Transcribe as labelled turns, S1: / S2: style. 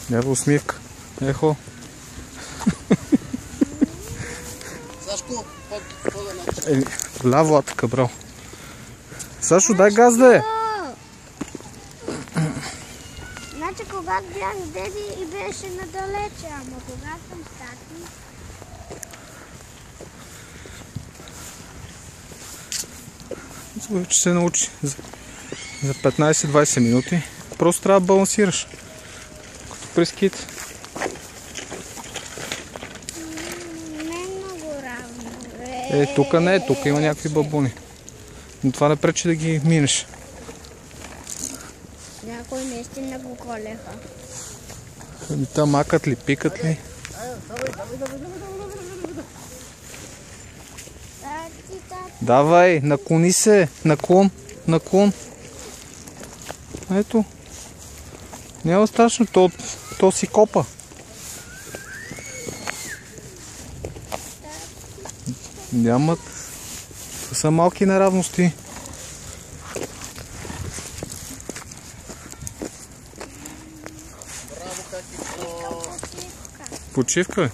S1: Няма усмивка. Ехо.
S2: Сашко, по-далеч.
S1: Ляво атака, браво. Сашо, дай газ да е.
S3: Значи когато бях с деди и беше надалече, ама когато съм с тати...
S1: Че се научи за 15-20 минути. Просто трябва да балансираш. Като при скит.
S3: Не е много равно.
S1: Тук не е, тук има някакви бабуни. Но това не пречи да ги минеш.
S3: Някои наистина го колеха.
S1: Та макат ли, пикат ли? Давай, наклони се, наклон. Ето. Няма страшно, то си копа. Няма. Това са малки неравности.
S2: Браво, как
S1: Почивка?